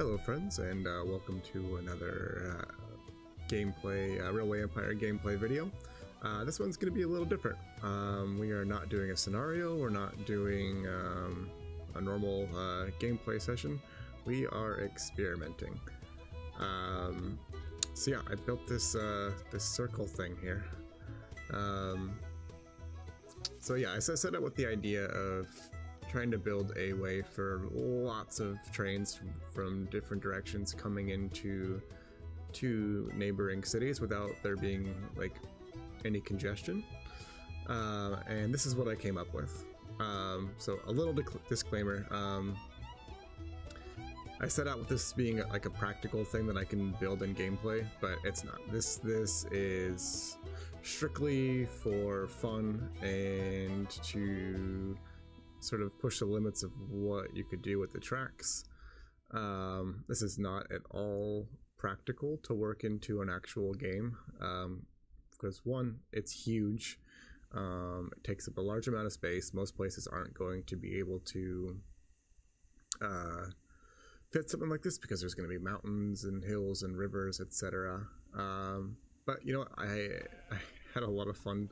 Hello friends, and welcome to another gameplay, Railway Empire gameplay video. This one's going to be a little different. We are not doing a scenario, we're not doing a normal gameplay session. We are experimenting. So yeah, I built this this circle thing here. So yeah, I set up with the idea of trying to build a way for lots of trains from different directions coming into two neighboring cities without there being like any congestion. And this is what I came up with. So a little disclaimer. I set out with this being like a practical thing that I can build in gameplay, but it's not. This is strictly for fun and to sort of push the limits of what you could do with the tracks. This is not at all practical to work into an actual game, because one, it's huge. It takes up a large amount of space. Most places aren't going to be able to fit something like this because there's going to be mountains and hills and rivers, etc. But you know, I had a lot of fun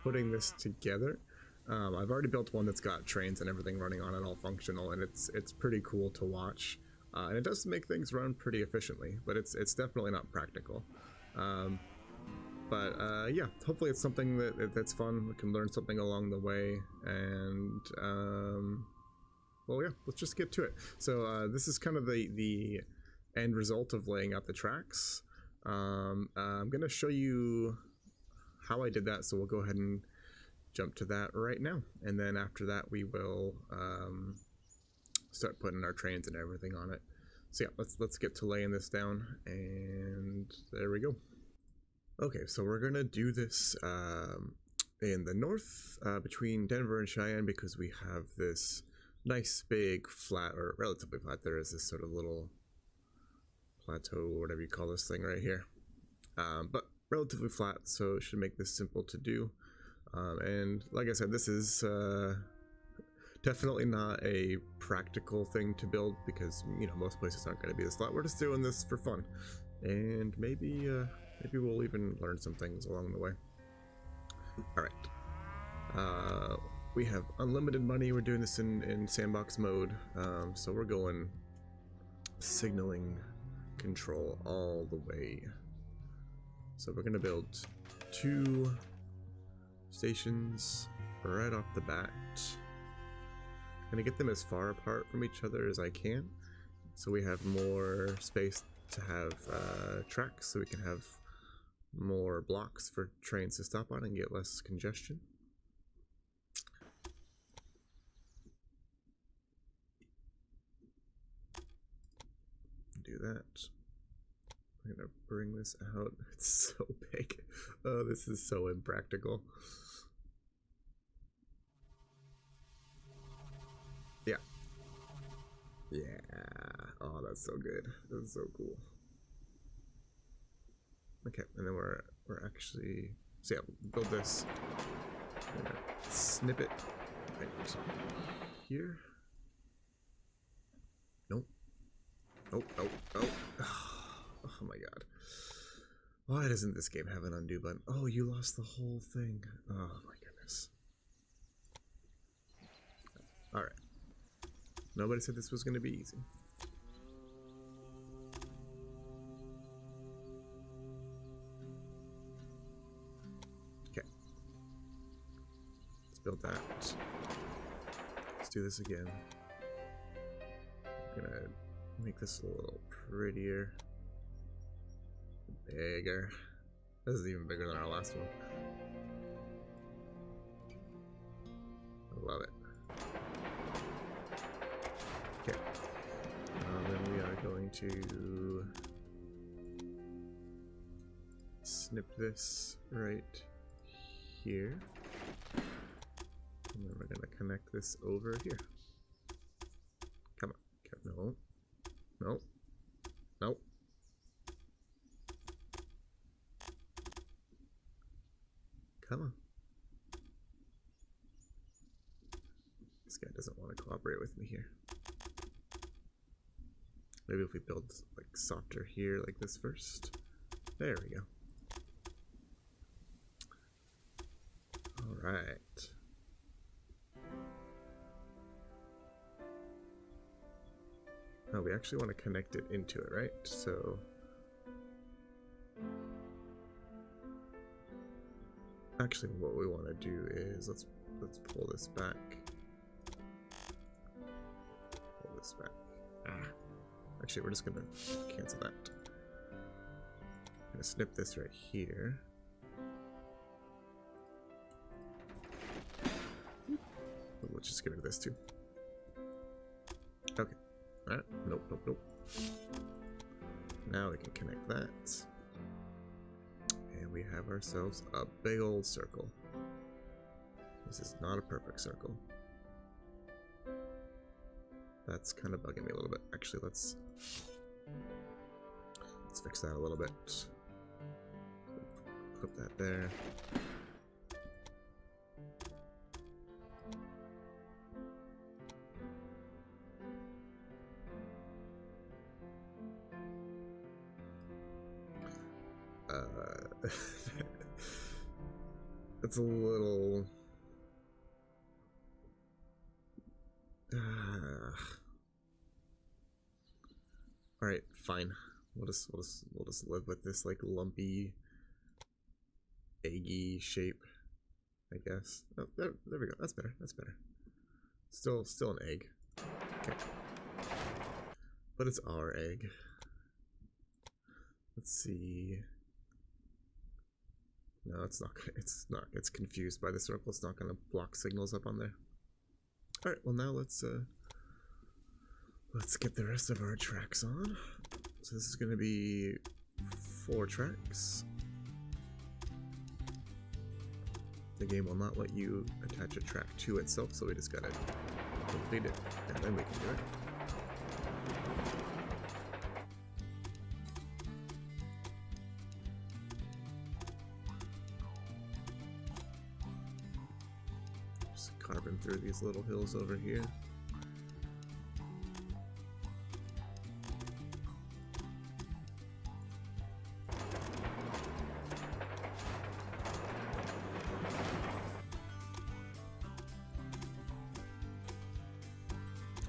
putting this together. I've already built one that's got trains and everything running on it, all functional, and it's pretty cool to watch. And it does make things run pretty efficiently, but it's definitely not practical. Yeah, hopefully it's something that's fun. We can learn something along the way, and well, yeah, let's just get to it. So this is kind of the end result of laying out the tracks. I'm gonna show you how I did that, so we'll go ahead and jump to that right now, and then after that we will start putting our trains and everything on it. So yeah, let's get to laying this down, and there we go. Okay, so we're gonna do this in the north, between Denver and Cheyenne, because we have this nice big flat, or relatively flat. There is this sort of little plateau, or whatever you call this thing right here, but relatively flat, so it should make this simple to do. And like I said, this is definitely not a practical thing to build because, you know, most places aren't going to be this flat. We're just doing this for fun, and maybe we'll even learn some things along the way. All right, we have unlimited money. We're doing this in sandbox mode, so we're going signaling control all the way. So we're going to build 2 stations right off the bat. I'm gonna get them as far apart from each other as I can, so we have more space to have tracks, so we can have more blocks for trains to stop on and get less congestion. Do that. I'm gonna bring this out. It's so big. Oh, this is so impractical. Yeah. Yeah. Oh, that's so good. That's so cool. Okay, and then we're actually, so yeah, build this. Snip it right here. Nope. Oh, oh, oh. Oh my god. Why doesn't this game have an undo button? Oh, you lost the whole thing. Oh my goodness. Alright. Nobody said this was going to be easy. Okay. Let's build that. Let's do this again. I'm gonna make this a little prettier. Bigger. This is even bigger than our last one. I love it. Okay. Then we are going to snip this right here. And then we're going to connect this over here. Come on. No. No. No. Come on. This guy doesn't want to cooperate with me here. Maybe if we build like softer here like this first. There we go. All right. Oh, we actually want to connect it into it, right? So actually what we want to do is let's pull this back. Pull this back. Actually, we're just gonna cancel that. I'm gonna snip this right here. Let's just get rid of this too. Okay. Alright. Nope, nope, nope. Now we can connect that. And we have ourselves a big old circle. This is not a perfect circle. That's kind of bugging me a little bit. Actually, let's fix that a little bit. Put that there. That's a little. All right, fine. We'll just live with this like lumpy, eggy shape, I guess. Oh, there we go. That's better. That's better. Still an egg. Okay. But it's our egg. Let's see. No, it's not. It's not. It's confused by the circle. It's not going to block signals up on there. All right. Well, now let's get the rest of our tracks on. So this is going to be 4 tracks. The game will not let you attach a track to itself, so we just gotta complete it, and then we can do it. Just carving through these little hills over here.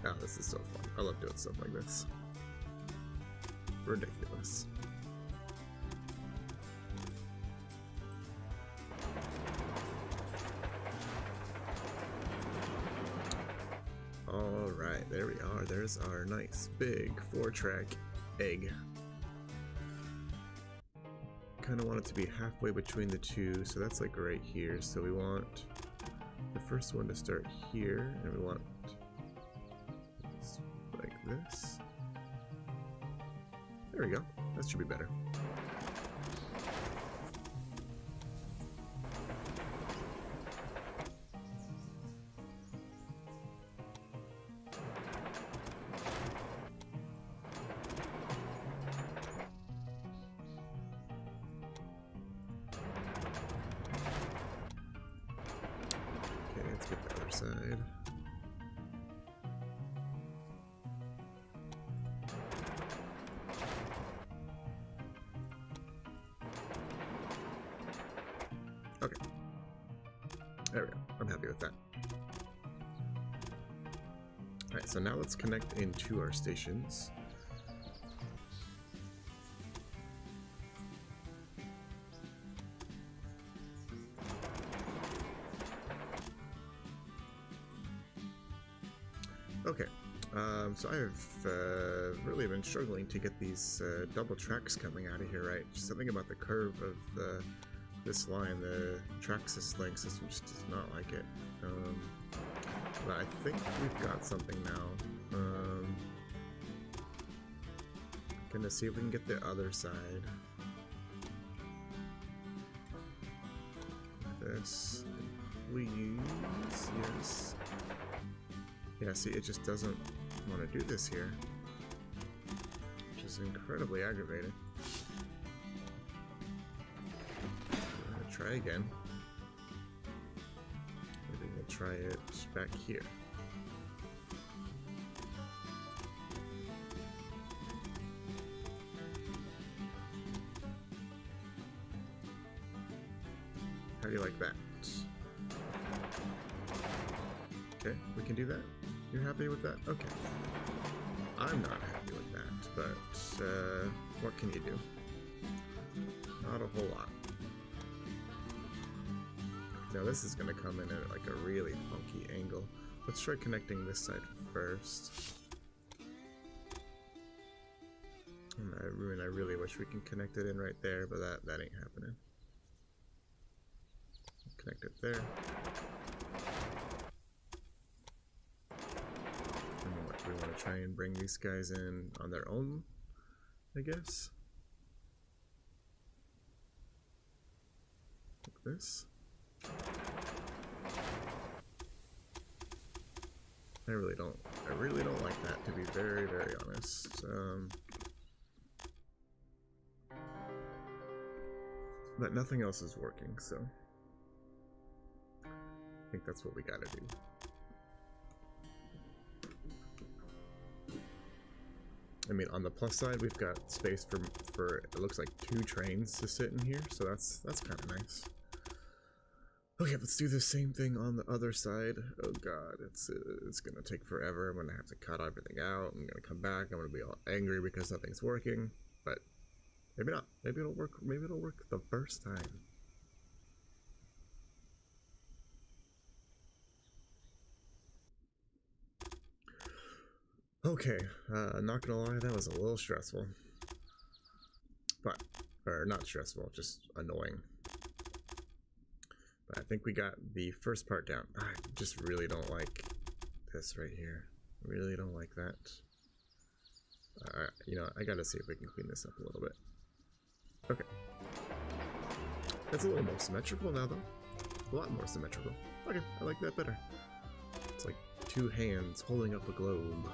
Oh, this is so fun. I love doing stuff like this. Ridiculous. Alright, there we are. There's our nice big 4-track egg. Kind of want it to be halfway between the two, so that's like right here. So we want the first one to start here, and we want like this. There we go. That should be better. Okay, let's get the other side. Okay. There we go. I'm happy with that. Alright, so now let's connect into our stations. Okay. So I've really been struggling to get these double tracks coming out of here, right? Just something about the curve of this line, the Traxxas link system just does not like it. But I think we've got something now. Gonna see if we can get the other side. This, please, yes. Yeah, see, it just doesn't want to do this here, which is incredibly aggravating. Try again. Maybe we'll try it back here. do you like that? Okay, we can do that. You're happy with that? Okay. I'm not happy with that, but what can you do? Not a whole lot. Now this is going to come in at like a really funky angle. Let's try connecting this side first. And I really wish we can connect it in right there, but that ain't happening. Connect it there. And what, we want to try and bring these guys in on their own, I guess. Like this. I really don't like that, to be very, very honest. But nothing else is working, so I think that's what we gotta do. I mean, on the plus side, we've got space for it looks like 2 trains to sit in here, so that's kind of nice. Okay, let's do the same thing on the other side. Oh god, it's gonna take forever. I'm gonna have to cut everything out. I'm gonna come back. I'm gonna be all angry because nothing's working. But maybe not. Maybe it'll work. Maybe it'll work the first time. Okay, not gonna lie, that was a little stressful. But, or not stressful, just annoying. I think we got the first part down. I just really don't like this right here. Really don't like that. You know, I gotta see if we can clean this up a little bit. Okay. It's a little more symmetrical now, though. A lot more symmetrical. Okay, I like that better. It's like 2 hands holding up a globe.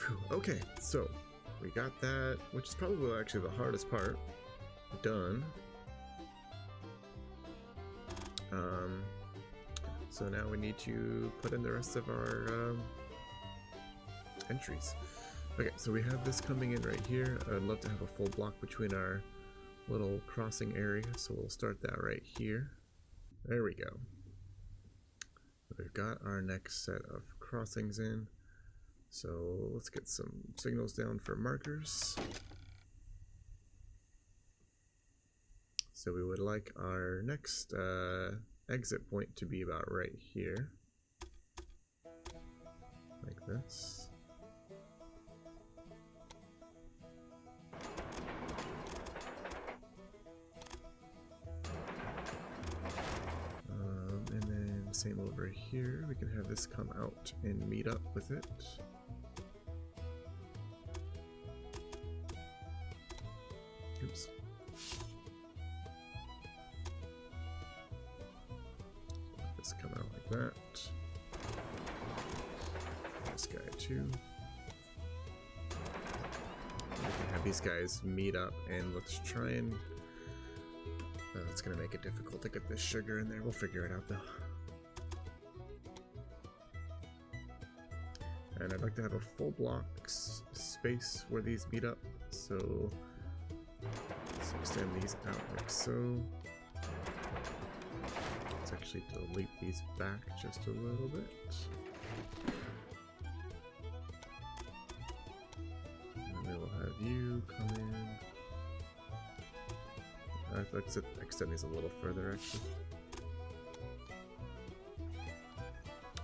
Whew. Okay, so we got that, which is probably actually the hardest part, done. So now we need to put in the rest of our entries. Okay, so we have this coming in right here. I'd love to have a full block between our little crossing area, so we'll start that right here. There we go. We've got our next set of crossings in. So let's get some signals down for markers. So we would like our next exit point to be about right here. Like this. And then same over here. We can have this come out and meet up with it. Oops. This come out like that. This guy too. We can have these guys meet up, and let's try and. It's gonna make it difficult to get this sugar in there. We'll figure it out though. And I'd like to have a full block space where these meet up. So let's extend these out like so. Let's actually delete these back just a little bit. And then we'll have you come in. Let's extend these a little further actually.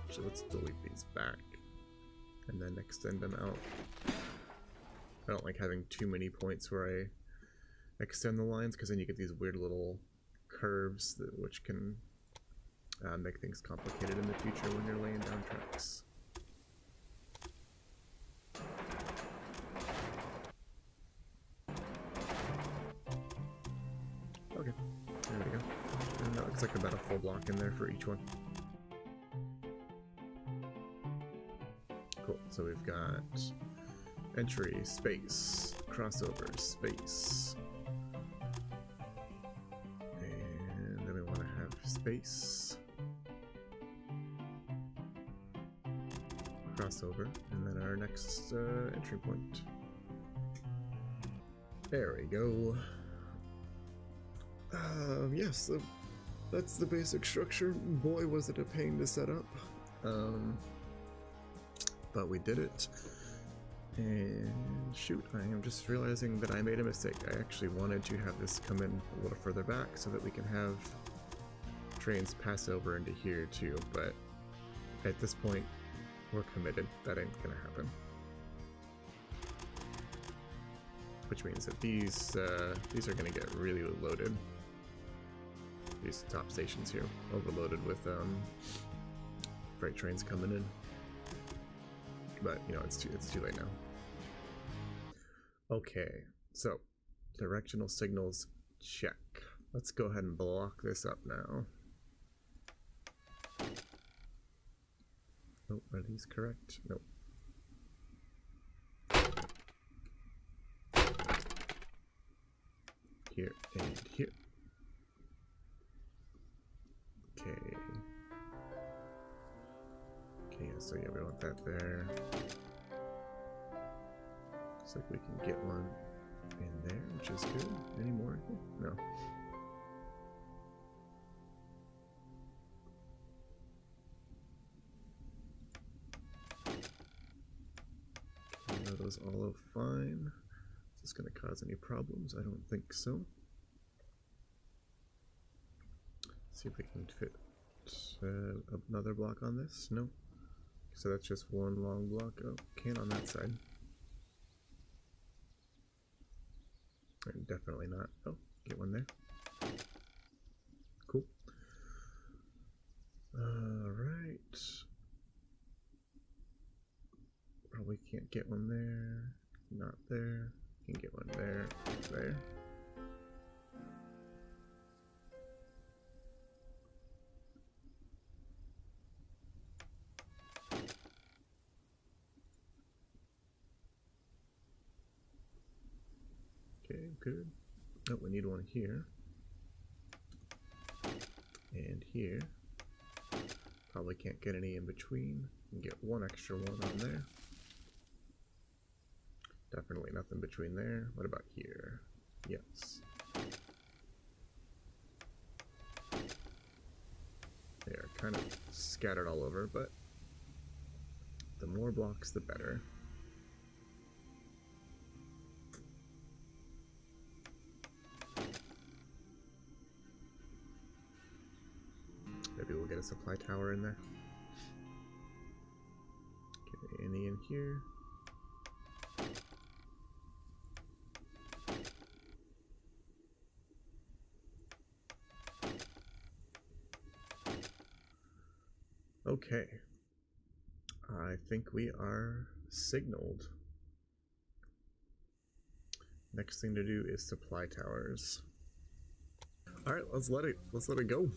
Actually, let's delete these back and then extend them out. I don't like having too many points where I extend the lines, because then you get these weird little curves which can make things complicated in the future when you're laying down tracks. Okay, there we go. And that looks like about a full block in there for each one. Cool, so we've got entry, space, crossover, space. And then we want to have space, crossover, and then our next entry point. There we go. Yes, that's the basic structure. Boy, was it a pain to set up. But we did it. And shoot, I am just realizing that I made a mistake. I actually wanted to have this come in a little further back so that we can have trains pass over into here too, but at this point, we're committed. That ain't gonna happen. Which means that these are gonna get really loaded. These top stations here, overloaded with freight trains coming in. But you know, it's too late now. Okay, so directional signals check. Let's go ahead and block this up now. Oh, are these correct? Nope. Here and here. Okay. Okay, so yeah, we want that there. Looks like we can get one in there, which is good. Any more? No. Okay, are those all fine? Is this going to cause any problems? I don't think so. See if we can fit another block on this. No. So that's just one long block. Oh, can't on that side. And definitely not. Oh, get one there. Cool. Alright. Probably can't get one there. Not there. Can get one there. There. Okay, good. Oh, we need one here. And here. Probably can't get any in between. Can get one extra one on there. Definitely nothing between there. What about here? Yes. They are kind of scattered all over, but the more blocks, the better. Maybe we'll get a supply tower in there. Okay, any in here? Okay. I think we are signaled. Next thing to do is supply towers. Alright, let's let it go.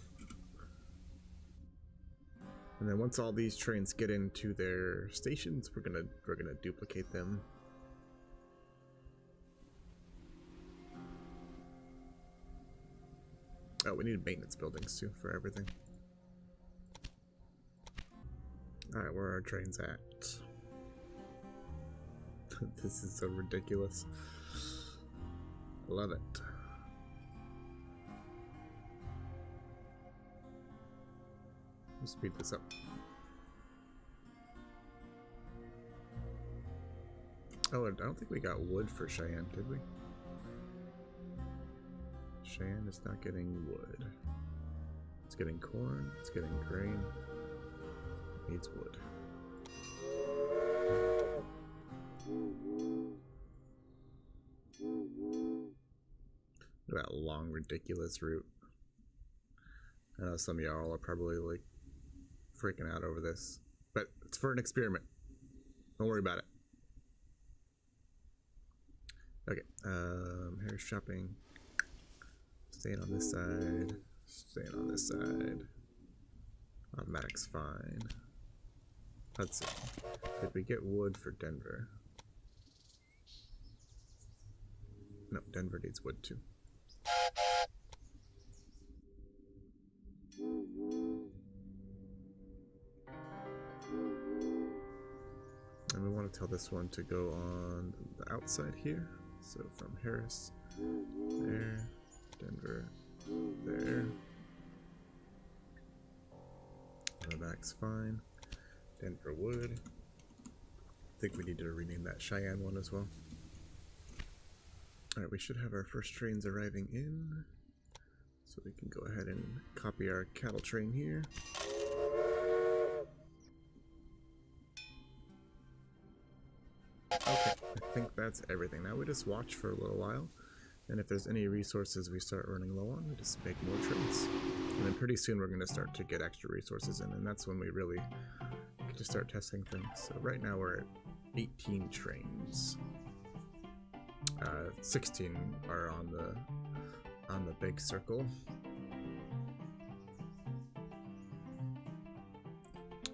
And then once all these trains get into their stations, we're gonna duplicate them. Oh, we need maintenance buildings too for everything. Alright, where are our trains at? This is so ridiculous. Love it. Let's speed this up. Oh, I don't think we got wood for Cheyenne, did we? Cheyenne is not getting wood. It's getting corn, it's getting grain. It needs wood. Look at that long, ridiculous route. I know some of y'all are probably like freaking out over this, but it's for an experiment. Don't worry about it. Okay, hair shopping. Staying on this side. Staying on this side. Automatic's fine. Let's see. Did we get wood for Denver? No, Denver needs wood too. And we want to tell this one to go on the outside here. So from Harris, there, Denver, There. That's fine. Denver wood. I think we need to rename that Cheyenne one as well. Alright, we should have our first trains arriving in. So we can go ahead and copy our cattle train here. Okay, I think that's everything. Now we just watch for a little while, and if there's any resources we start running low on, we just make more trains. And then pretty soon we're going to start to get extra resources in, and that's when we really get to start testing things. So right now we're at 18 trains. 16 are on the big circle.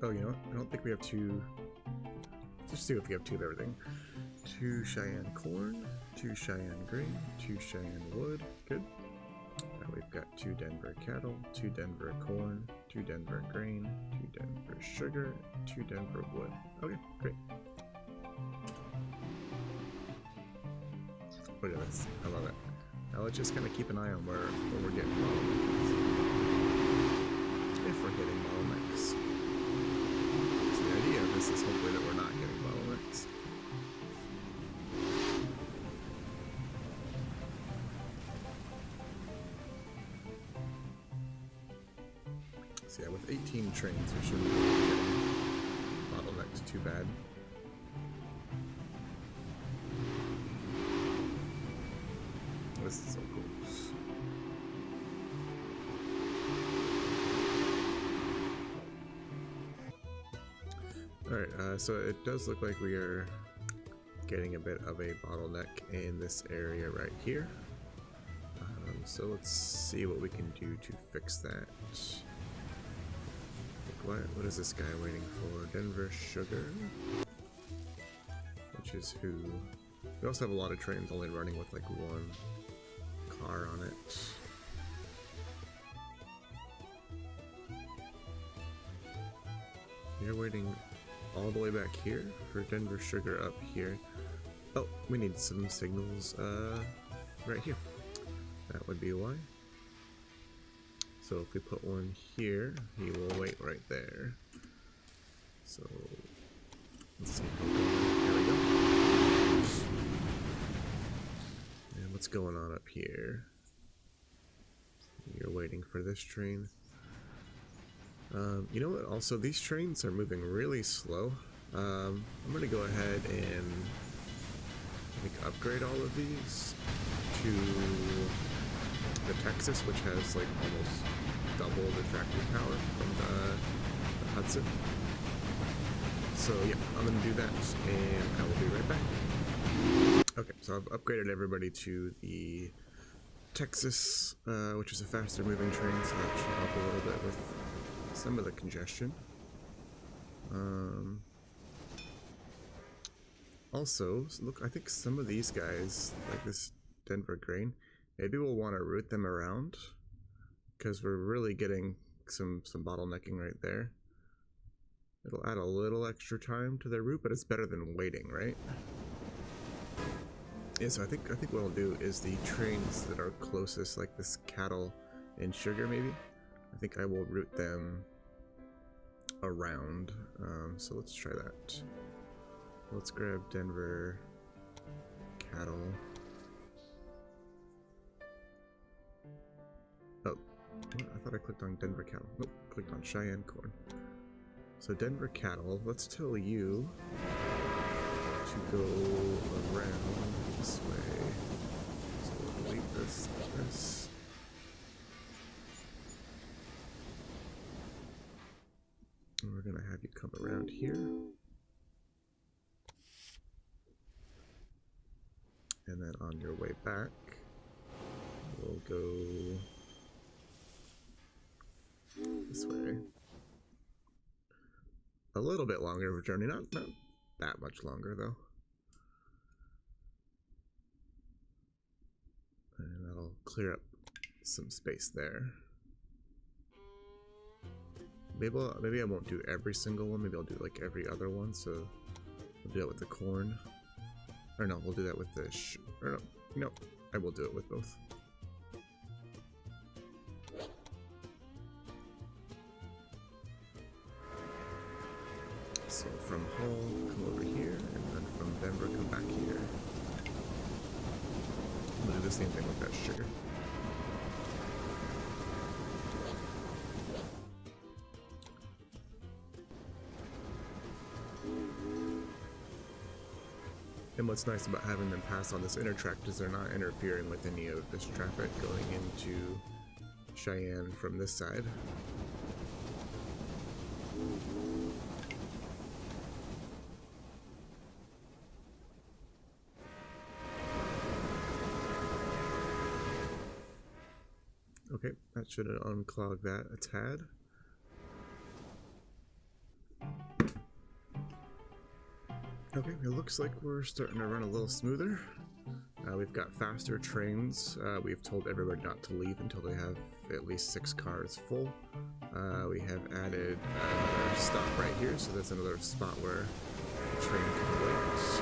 Oh, you know what? I don't think we have two. Let's just see if we have two of everything. 2 Cheyenne corn, 2 Cheyenne grain, 2 Cheyenne wood. Good. Now we've got 2 Denver cattle, 2 Denver corn, 2 Denver grain, 2 Denver sugar, 2 Denver wood. Okay, great. Look at this. I love it. Now let's just kind of keep an eye on where we're getting bottlenecks. If we're getting bottlenecks. So the idea of this is hopefully that we're not getting bottlenecks. So yeah, with 18 trains we shouldn't be getting bottlenecks too bad. This is so cool. Alright, so it does look like we are getting a bit of a bottleneck in this area right here. So let's see what we can do to fix that. What is this guy waiting for? Denver sugar? Which is who? We also have a lot of trains only running with like one car on it. You're waiting all the way back here for Denver sugar up here. Oh, we need some signals right here. That would be why. So if we put one here, he will wait right there. So let's see. There we go. And what's going on up here? You're waiting for this train. You know what? Also, these trains are moving really slow. I'm gonna go ahead and upgrade all of these to the Texas, which has like almost double the tractor power from the Hudson. So yeah, I'm gonna do that, and I will be right back. Okay, so I've upgraded everybody to the Texas, which is a faster moving train, so that should help a little bit with some of the congestion. Also, look, I think some of these guys, like this Denver grain, maybe we'll want to route them around, because we're really getting some bottlenecking right there. It'll add a little extra time to their route, but it's better than waiting, right? Yeah, so I think what I'll do is the trains that are closest, like this cattle and sugar maybe, I think I will route them around. So let's try that. Let's grab Denver cattle. Oh, what? I thought I clicked on Denver cattle. Nope, clicked on Cheyenne corn. So Denver cattle, let's tell you to go around this way. So we'll delete this. And we're gonna have you come around here. And then on your way back, we'll go this way. A little bit longer of a journey, not that much longer though. And that'll clear up some space there. Maybe I won't do every single one, maybe I'll do like every other one, so we'll do that with the corn. Or no, we'll do that with the no, I will do it with both. from Hull, come over here, and then from Denver, come back here. We'll do the same thing with that sugar. And what's nice about having them pass on this intertract is they're not interfering with any of this traffic going into Cheyenne from this side. Okay, that should unclog that a tad. Okay, it looks like we're starting to run a little smoother. We've got faster trains. We've told everybody not to leave until they have at least 6 cars full. We have added another stop right here, so that's another spot where the train can wait.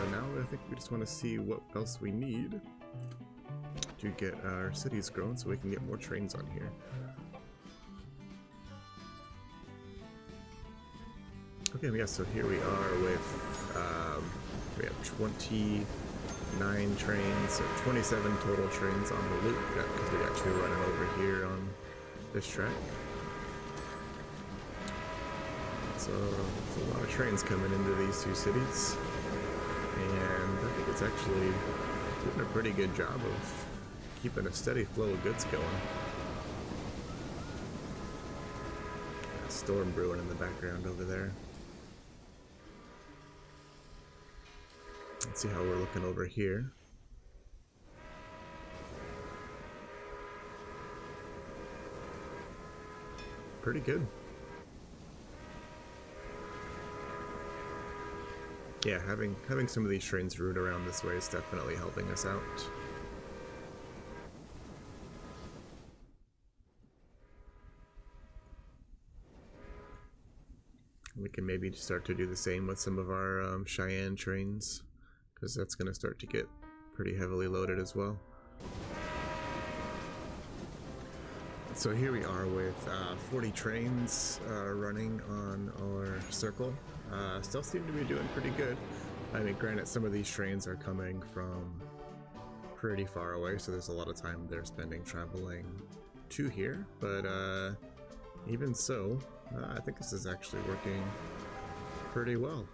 And now I think we just want to see what else we need to get our cities grown so we can get more trains on here. Okay, yeah, so here we are with, we have 29 trains, so 27 total trains on the loop, because we got 2 running over here on this track. So, there's a lot of trains coming into these 2 cities, and I think it's actually doing a pretty good job of keeping a steady flow of goods going. Got a storm brewing in the background over there. Let's see how we're looking over here. Pretty good. Yeah, having some of these trains route around this way is definitely helping us out. We can maybe start to do the same with some of our Cheyenne trains, because that's going to start to get pretty heavily loaded as well. So here we are with 40 trains running on our circle. Still seem to be doing pretty good. I mean, granted, some of these trains are coming from pretty far away, so there's a lot of time they're spending traveling to here, but even so, I think this is actually working pretty well.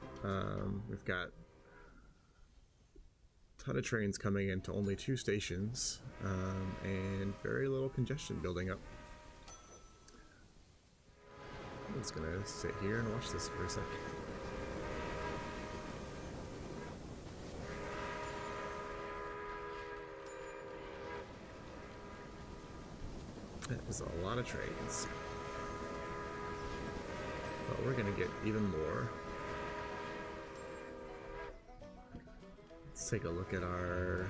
We've got a ton of trains coming into only 2 stations, and very little congestion building up. I'm just gonna sit here and watch this for a sec. That is a lot of trains. But we're gonna get even more. Let's take a look at our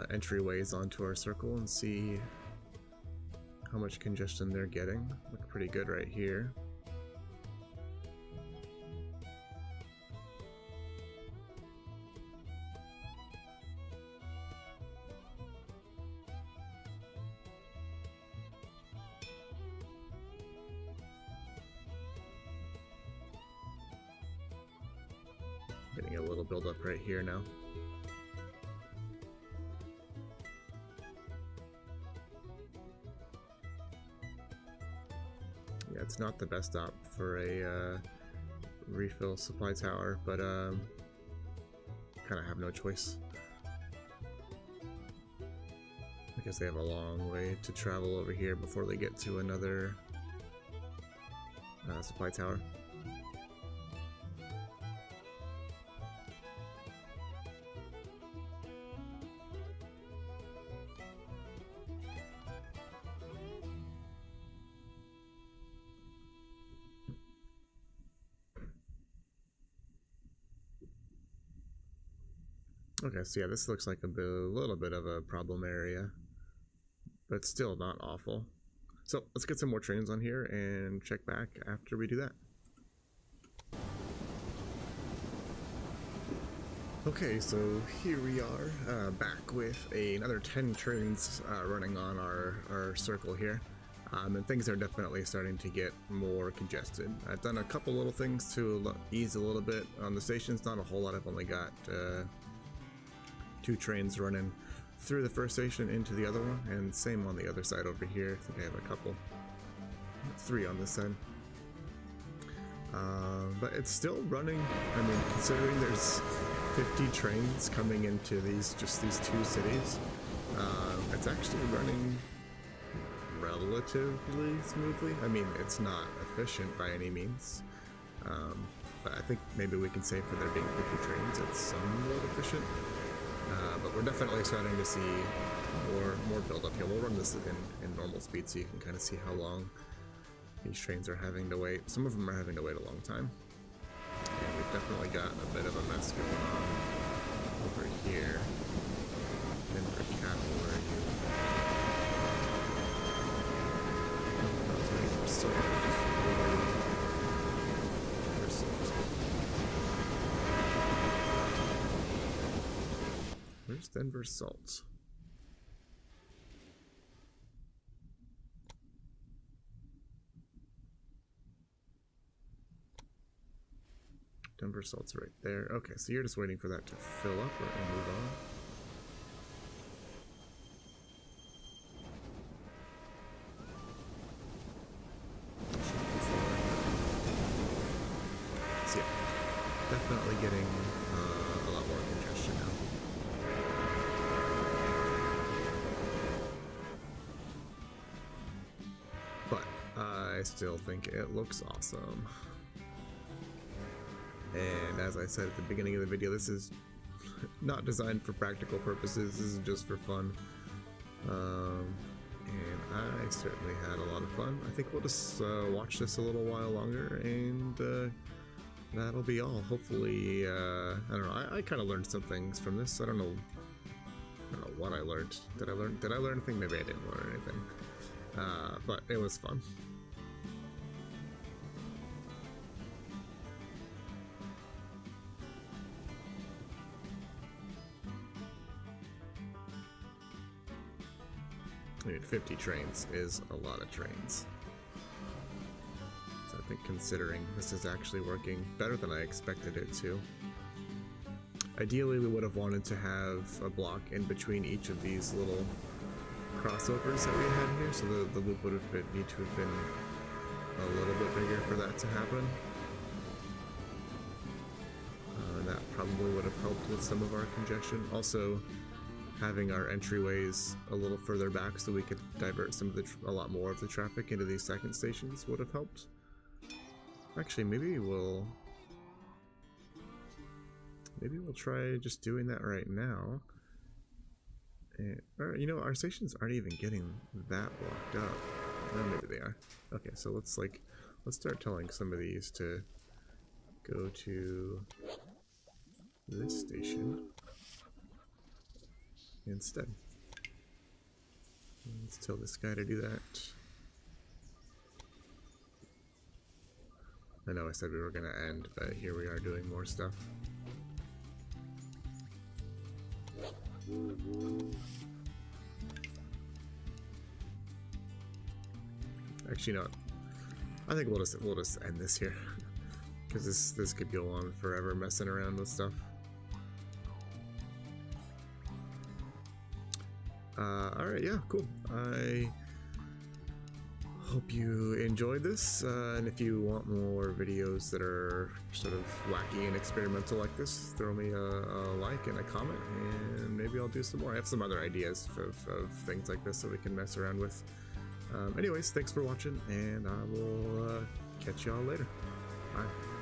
entryways onto our circle and see how much congestion they're getting. Look pretty good right here. Getting a little buildup right here now. Yeah, it's not the best op for a refill supply tower, but kind of have no choice, because they have a long way to travel over here before they get to another supply tower. Okay, so yeah, this looks like a little bit of a problem area, but still not awful. So let's get some more trains on here and check back after we do that. Okay, so here we are, back with another 10 trains running on our circle here. And things are definitely starting to get more congested. I've done a couple little things to ease a little bit on the stations, not a whole lot. I've only got 2 trains running through the first station into the other one, and same on the other side over here. I think I have a couple, 3 on this side. But it's still running. I mean, considering there's 50 trains coming into just these 2 cities, it's actually running relatively smoothly. I mean, it's not efficient by any means, but I think maybe we can say for there being 50 trains, it's somewhat efficient. But we're definitely starting to see more build up here. We'll run this in normal speed so you can kind of see how long these trains are having to wait. Some of them are having to wait a long time. And we've definitely got a bit of a mess going on over here. Denver Cattle, where are you? I was waiting for Salt. Where's Salt? Where's Denver Salt? Denver Salt's right there. Okay, so you're just waiting for that to fill up and move on. So yeah, definitely getting a lot more congestion now. But I still think it looks awesome. And as I said at the beginning of the video, this is not designed for practical purposes. This is just for fun. And I certainly had a lot of fun. I think we'll just watch this a little while longer, and that'll be all. Hopefully, I don't know. I kind of learned some things from this. I don't know what I learned. Did I learn anything? Maybe I didn't learn anything. But it was fun. I mean, 50 trains is a lot of trains. So I think considering this is actually working better than I expected it to. Ideally, we would have wanted to have a block in between each of these little crossovers that we had here, so the loop would need to have been a little bit bigger for that to happen. And that probably would have helped with some of our congestion. Also, having our entryways a little further back so we could divert a lot more of the traffic into these second stations would have helped. Actually, maybe we'll try just doing that right now. And, or, you know, our stations aren't even getting that blocked up. No, maybe they are. Okay, so let's start telling some of these to go to this station instead. Let's tell this guy to do that. I know I said we were gonna end, but here we are doing more stuff. Actually, no. I think we'll just end this here, because this could go on forever messing around with stuff. Alright, yeah, cool. I hope you enjoyed this, and if you want more videos that are sort of wacky and experimental like this, throw me a like and a comment, and maybe I'll do some more. I have some other ideas of things like this that we can mess around with. Anyways, thanks for watching, and I will catch y'all later. Bye.